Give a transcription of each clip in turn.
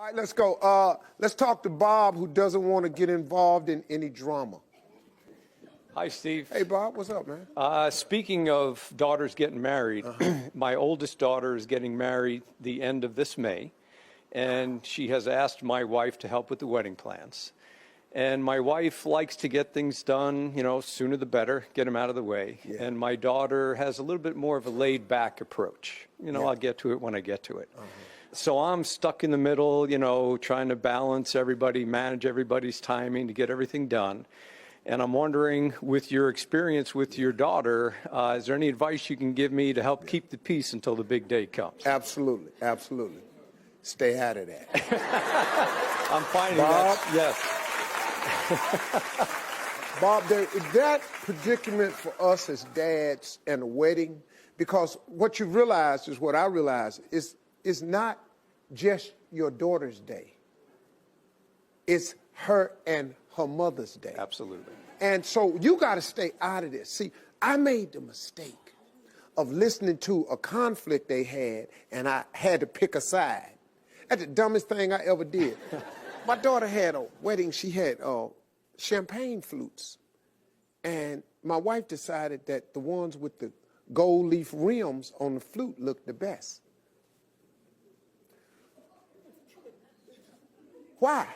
right, let's go. Let's talk to Bob, who doesn't want to get involved in any drama. Hi, Steve. Hey, Bob, what's up, man? Speaking of daughters getting married, my oldest daughter is getting married the end of this May, and she has asked my wife to help with the wedding plans. And my wife likes to get things done, you know, sooner the better, get them out of the way. Yeah. And my daughter has a little bit more of a laid-back approach. You know, Yeah. I'll get to it when I get to it. So I'm stuck in the middle, you know, trying to balance everybody, manage everybody's timing to get everything done. And I'm wondering, with your experience with your daughter, is there any advice you can give me to help keep the peace until the big day comes? Absolutely, absolutely. Stay out of that. I'm finding Bob? that, yes. Bob, that predicament for us as dads and a wedding, because what you realize is what I realize is not just your daughter's day. It's her and her mother's day. Absolutely. And so you got to stay out of this. See, I made the mistake of listening to a conflict they had, and I had to pick a side. That's the dumbest thing I ever did. My daughter had a wedding. She had champagne flutes. And my wife decided that the ones with the gold leaf rims on the flute looked the best. Why?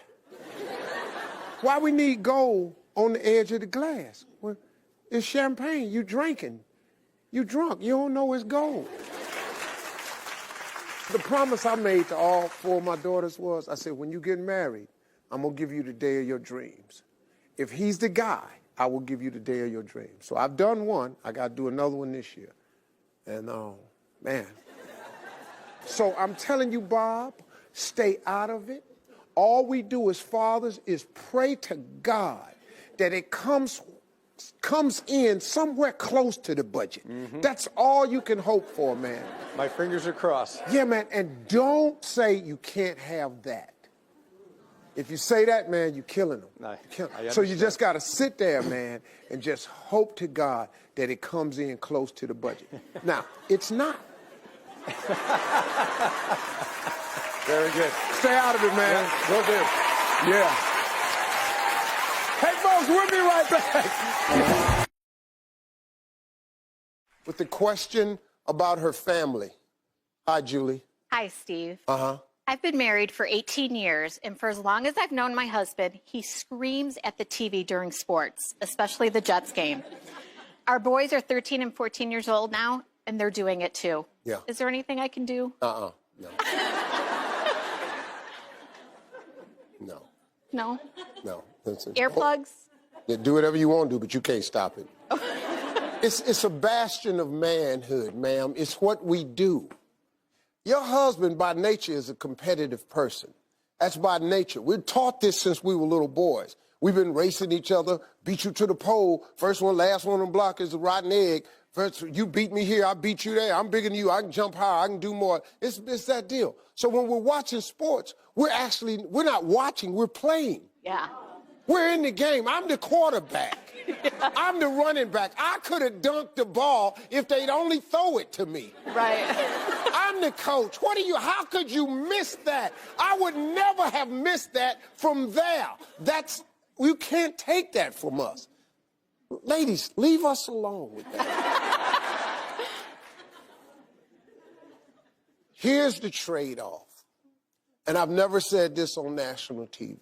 Why we need gold on the edge of the glass? Well, it's champagne. You drinking. You drunk. You don't know it's gold. The promise I made to all four of my daughters was, I said, when you get married, I'm going to give you the day of your dreams. If he's the guy, I will give you the day of your dreams. So I've done one. I got to do another one this year. And, man. So I'm telling you, Bob, stay out of it. All we do as fathers is pray to God that it comes in somewhere close to the budget. That's all you can hope for, man. My fingers are crossed. Yeah, man, and don't say you can't have that. If you say that, man, you're killing them. So you just got to sit there, man, and just hope to God that it comes in close to the budget. Now, it's not. Very good. Stay out of it, man. Yeah, will do. Yeah. Hey, folks, we'll be right back. With the question about her family. Hi, Julie. Hi, Steve. Uh-huh. I've been married for 18 years, and for as long as I've known my husband, he screams at the TV during sports, especially the Jets game. Our boys are 13 and 14 years old now, and they're doing it too. Yeah. Is there anything I can do? No. No. No? No. That's it. Earplugs? Yeah, do whatever you want to do, but you can't stop it. It's a bastion of manhood, ma'am. It's what we do. Your husband, by nature, is a competitive person. That's by nature. We're taught this since we were little boys. We've been racing each other, beat you to the pole. First one, last one on the block is a rotten egg. First, you beat me here, I beat you there. I'm bigger than you. I can jump higher. I can do more. It's that deal. So when we're watching sports, we're not watching, we're playing. Yeah. We're in the game. I'm the quarterback. I'm the running back. I could have dunked the ball if they'd only throw it to me. Right. I'm the coach. How could you miss that? I would never have missed that from there. You can't take that from us. Ladies, leave us alone with that. Here's the trade-off. And I've never said this on national TV.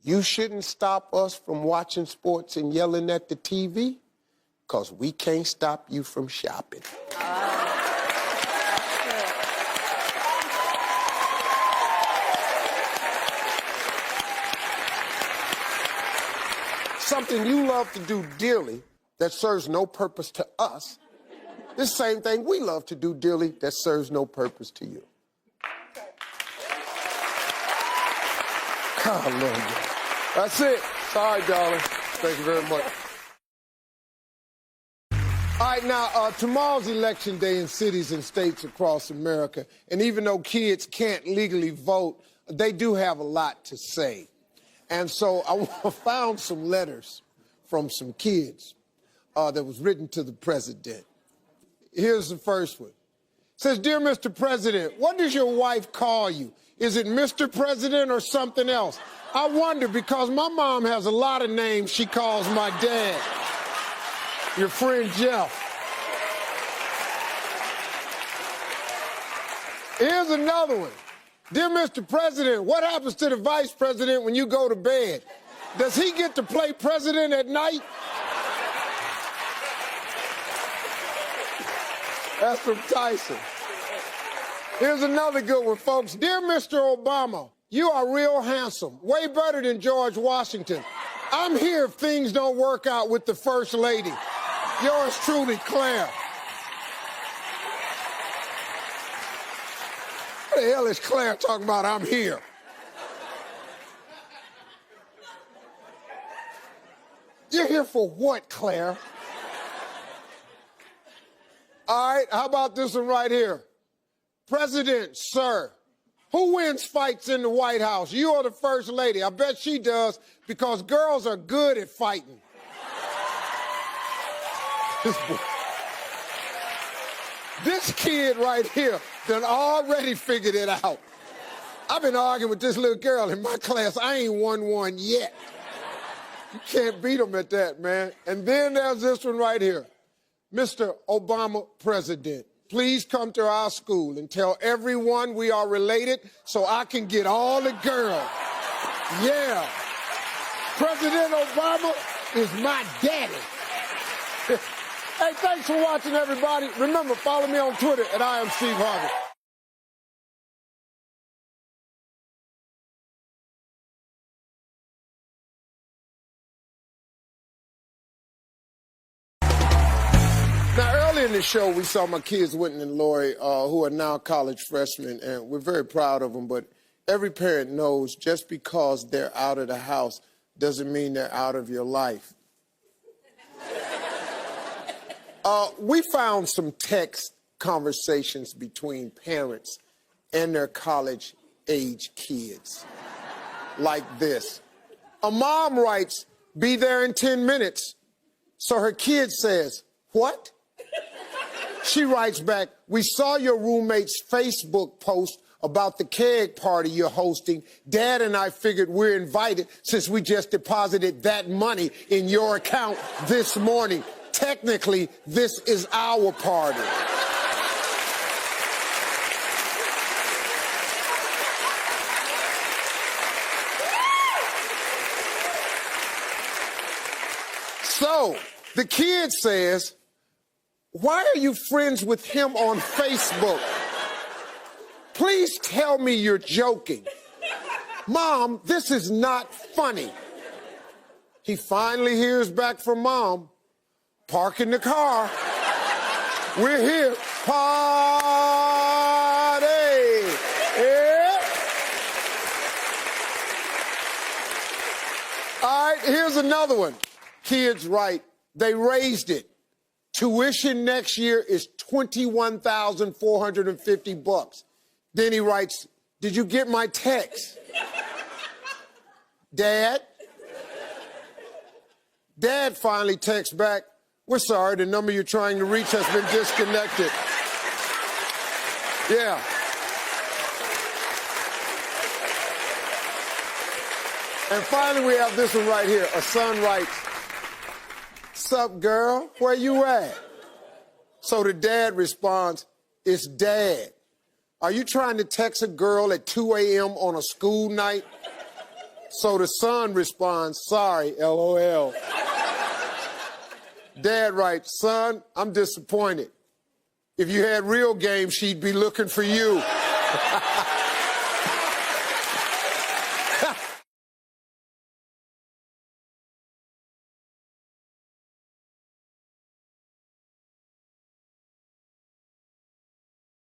You shouldn't stop us from watching sports and yelling at the TV, because we can't stop you from shopping. Something you love to do dearly that serves no purpose to us, the same thing we love to do dearly that serves no purpose to you. God, I love you. That's it. Sorry, darling. Thank you very much. All right, now, tomorrow's election day in cities and states across America. And even though kids can't legally vote, they do have a lot to say. And so I found some letters from some kids that was written to the president. Here's the first one. It says, "Dear Mr. President, what does your wife call you? Is it Mr. President or something else? I wonder because my mom has a lot of names she calls my dad. Your friend Jeff. Here's another one. Dear Mr. President, what happens to the vice president when you go to bed? Does he get to play president at night? That's from Tyson. Here's another good one, folks. Dear Mr. Obama, you are real handsome, way better than George Washington. I'm here if things don't work out with the First Lady. Yours truly, Claire. What the hell is Claire talking about? I'm here. You're here for what, Claire? All right, how about this one right here? President, sir, who wins fights in the White House? You or the First Lady? I bet she does, because girls are good at fighting. This kid right here done already figured it out. I've been arguing with this little girl in my class. I ain't won one yet. You can't beat them at that, man. And then there's this one right here. Mr. Obama President, please come to our school and tell everyone we are related so I can get all the girls. Yeah. President Obama is my daddy. Hey, thanks for watching, everybody. Remember, follow me on Twitter at I am Steve Harvey. Now, earlier in the show, we saw my kids, Whitney and Lori, who are now college freshmen, and we're very proud of them, but every parent knows just because they're out of the house doesn't mean they're out of your life. We found some text conversations between parents and their college-age kids. Like this. A mom writes, "Be there in 10 minutes." So her kid says, "What?" She writes back, "We saw your roommate's Facebook post about the keg party you're hosting. Dad and I figured we're invited since we just deposited that money in your account this morning. Technically, this is our party." So, the kid says, "Why are you friends with him on Facebook? Please tell me you're joking. Mom, this is not funny." He finally hears back from Mom. "Park in the car. We're here. Party." Yeah. All right, here's another one. Kids write, they raised it. Tuition next year is $21,450. Then he writes, "Did you get my text?" Dad? Dad finally texts back, "We're sorry, the number you're trying to reach has been disconnected." Yeah. And finally, we have this one right here. A son writes, "Sup, girl? Where you at?" So the dad responds, "It's Dad. Are you trying to text a girl at 2 a.m. on a school night?" So the son responds, "Sorry, LOL." Dad writes, "Son, I'm disappointed. If you had real game, she'd be looking for you."